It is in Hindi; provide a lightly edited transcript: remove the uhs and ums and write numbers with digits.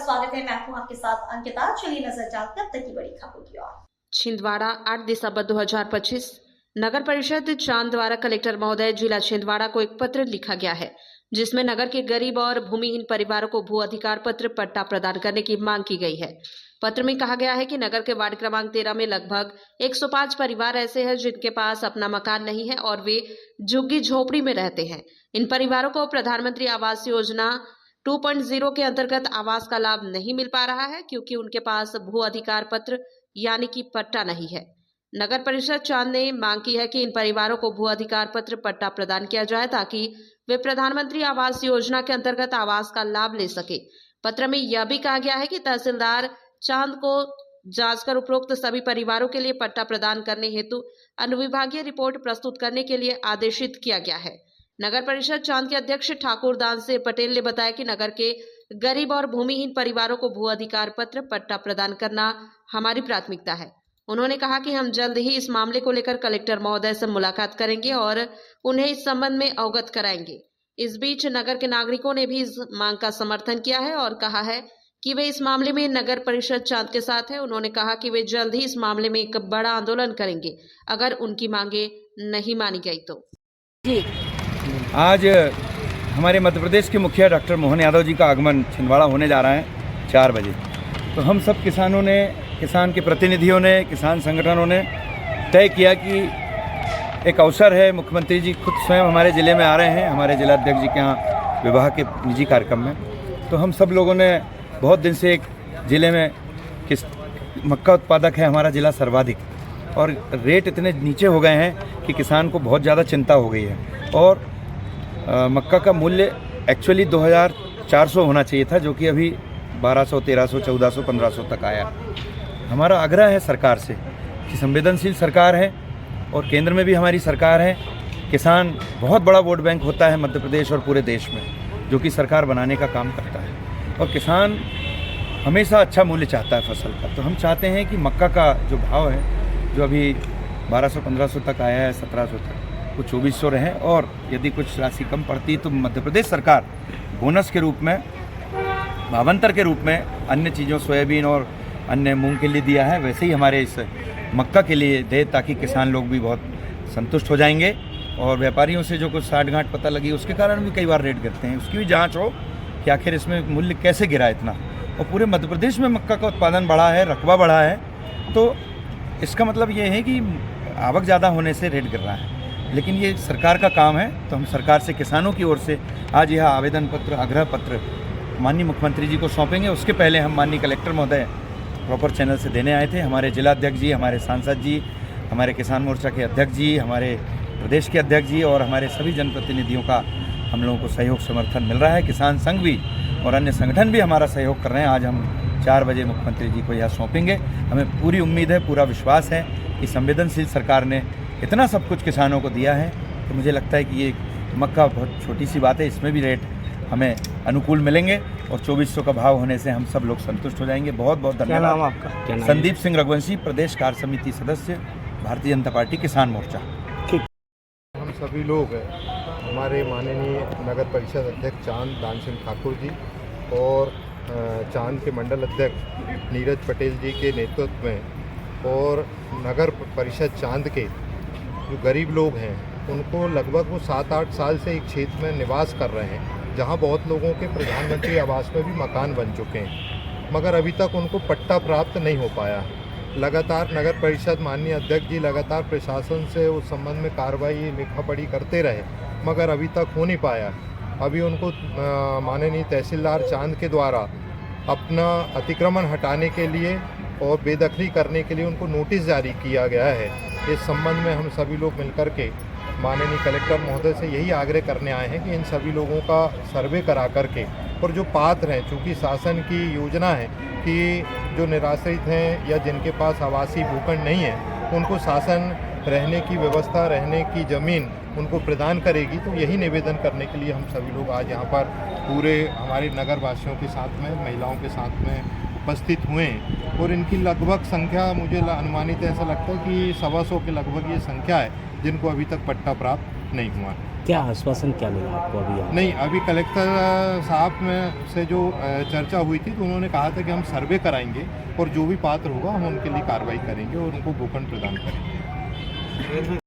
स्वागत है। मैं हूं आपके साथ अंकिता। चलिए नजर डालते हैं अब तक की बड़ी खबरों की ओर। छिंदवाड़ा 8 दिसंबर 2025 नगर परिषद चांद द्वारा कलेक्टर महोदय जिला छिंदवाड़ा को एक पत्र लिखा गया है, जिसमें नगर के गरीब और भूमिहीन परिवारों को भू अधिकार पत्र पट्टा प्रदान करने की मांग की गई है। पत्र में कहा गया है कि नगर के वार्ड क्रमांक 13 में लगभग 105 परिवार ऐसे हैं जिनके पास अपना मकान नहीं है और वे झुग्गी झोपड़ी में रहते हैं। इन परिवारों को प्रधानमंत्री आवास योजना 2.0 के अंतर्गत आवास का लाभ नहीं मिल पा रहा है, क्योंकि उनके पास भू अधिकार पत्र यानी कि पट्टा नहीं है। नगर परिषद चांद ने मांग की है कि इन परिवारों को भू अधिकार पत्र पट्टा प्रदान किया जाए, ताकि वे प्रधानमंत्री आवास योजना के अंतर्गत आवास का लाभ ले सके। पत्र में यह भी कहा गया है कि तहसीलदार चांद को जांच कर उपरोक्त सभी परिवारों के लिए पट्टा प्रदान करने हेतु अनुविभागीय रिपोर्ट प्रस्तुत करने के लिए आदेशित किया गया है। नगर परिषद चांद के अध्यक्ष ठाकुर दान से पटेल ने बताया कि नगर के गरीब और भूमिहीन परिवारों को भू अधिकार पत्र पट्टा प्रदान करना हमारी प्राथमिकता है। उन्होंने कहा कि हम जल्द ही इस मामले को लेकर कलेक्टर महोदय से मुलाकात करेंगे और उन्हें इस संबंध में अवगत कराएंगे। इस बीच नगर के नागरिकों ने भी इस मांग का समर्थन किया है और कहा है कि वे इस मामले में नगर परिषद चांद के साथ है। उन्होंने कहा कि वे जल्द ही इस मामले में एक बड़ा आंदोलन करेंगे अगर उनकी मांगे नहीं मानी गई तो। जी, आज हमारे मध्य प्रदेश के मुखिया डॉक्टर मोहन यादव जी का आगमन छिंदवाड़ा होने जा रहा है 4 बजे। तो हम सब किसानों ने, किसान के प्रतिनिधियों ने, किसान संगठनों ने तय किया कि एक अवसर है, मुख्यमंत्री जी खुद स्वयं हमारे ज़िले में आ रहे हैं, हमारे जिला अध्यक्ष जी के यहाँ विवाह के निजी कार्यक्रम में। तो हम सब लोगों ने बहुत दिन से एक ज़िले में मक्का उत्पादक है हमारा ज़िला सर्वाधिक, और रेट इतने नीचे हो गए हैं कि किसान को बहुत ज़्यादा चिंता हो गई है। और मक्का का मूल्य एक्चुअली 2400 होना चाहिए था, जो कि अभी 1200, 1300, 1400, 1500 तक आया। हमारा आग्रह है सरकार से कि संवेदनशील सरकार है और केंद्र में भी हमारी सरकार है। किसान बहुत बड़ा वोट बैंक होता है मध्य प्रदेश और पूरे देश में, जो कि सरकार बनाने का काम करता है, और किसान हमेशा अच्छा मूल्य चाहता है फसल का। तो हम चाहते हैं कि मक्का का जो भाव है, जो अभी 1200-1500 तक आया है, 1700 तक, वो 2400 रहे, और यदि कुछ राशि कम पड़ती तो मध्य प्रदेश सरकार बोनस के रूप में, भावांतर के रूप में अन्य चीज़ों, सोयाबीन और अन्य मूंग के लिए दिया है, वैसे ही हमारे इस मक्का के लिए दे, ताकि किसान लोग भी बहुत संतुष्ट हो जाएंगे। और व्यापारियों से जो कुछ साठ-गांठ पता लगी, उसके कारण भी कई बार रेट गिरते हैं, उसकी भी जाँच हो कि आखिर इसमें मूल्य कैसे गिरा इतना। और पूरे मध्य प्रदेश में मक्का का उत्पादन बढ़ा है, रकबा बढ़ा है, तो इसका मतलब ये है कि आवक ज़्यादा होने से रेट गिर रहा है। लेकिन ये सरकार का काम है, तो हम सरकार से किसानों की ओर से आज यह आवेदन पत्र, आग्रह पत्र माननीय मुख्यमंत्री जी को सौंपेंगे। उसके पहले हम माननीय कलेक्टर महोदय प्रॉपर चैनल से देने आए थे। हमारे जिला अध्यक्ष जी, हमारे सांसद जी, हमारे किसान मोर्चा के अध्यक्ष जी, हमारे प्रदेश के अध्यक्ष जी और हमारे सभी जनप्रतिनिधियों का हम लोगों को सहयोग समर्थन मिल रहा है। किसान संघ भी और अन्य संगठन भी हमारा सहयोग कर रहे हैं। आज हम 4 बजे मुख्यमंत्री जी को यह सौंपेंगे। हमें पूरी उम्मीद है, पूरा विश्वास है कि संवेदनशील सरकार ने इतना सब कुछ किसानों को दिया है, तो मुझे लगता है कि ये मक्का बहुत छोटी सी बात है, इसमें भी रेट हमें अनुकूल मिलेंगे और 2400 का भाव होने से हम सब लोग संतुष्ट हो जाएंगे। बहुत बहुत धन्यवाद। क्या नाम आपका? संदीप सिंह रघुवंशी, प्रदेश कार्य समिति सदस्य, भारतीय जनता पार्टी किसान मोर्चा। हम सभी लोग हमारे माननीय नगर परिषद अध्यक्ष चांद दान सिंह ठाकुर जी और चांद के मंडल अध्यक्ष नीरज पटेल जी के नेतृत्व में और नगर परिषद चांद के जो गरीब लोग हैं, उनको लगभग वो 7-8 साल से एक क्षेत्र में निवास कर रहे हैं, जहां बहुत लोगों के प्रधानमंत्री आवास में भी मकान बन चुके हैं, मगर अभी तक उनको पट्टा प्राप्त नहीं हो पाया। लगातार नगर परिषद माननीय अध्यक्ष जी लगातार प्रशासन से उस संबंध में कार्रवाई, लिखापढ़ी करते रहे, मगर अभी तक हो नहीं पाया। अभी उनको माननीय तहसीलदार चांद के द्वारा अपना अतिक्रमण हटाने के लिए और बेदखली करने के लिए उनको नोटिस जारी किया गया है। इस संबंध में हम सभी लोग मिलकर के माननीय कलेक्टर महोदय से यही आग्रह करने आए हैं कि इन सभी लोगों का सर्वे करा करके, और जो पात्र हैं, चूँकि शासन की योजना है कि जो निराश्रित हैं या जिनके पास आवासीय भूखंड नहीं है, उनको शासन रहने की व्यवस्था, रहने की ज़मीन उनको प्रदान करेगी। तो यही निवेदन करने के लिए हम सभी लोग आज यहाँ पर पूरे हमारे नगर वासियों के साथ में, महिलाओं के साथ में उपस्थित हुए हैं। और इनकी लगभग संख्या मुझे अनुमानित ऐसा लगता है कि 125 के लगभग ये संख्या है जिनको अभी तक पट्टा प्राप्त नहीं हुआ। क्या आश्वासन क्या मिला आपको अभी यहाँ? नहीं, अभी कलेक्टर साहब में से जो चर्चा हुई थी तो उन्होंने कहा था कि हम सर्वे कराएंगे और जो भी पात्र होगा हम उनके लिए कार्रवाई करेंगे और उनको भूखंड प्रदान करेंगे।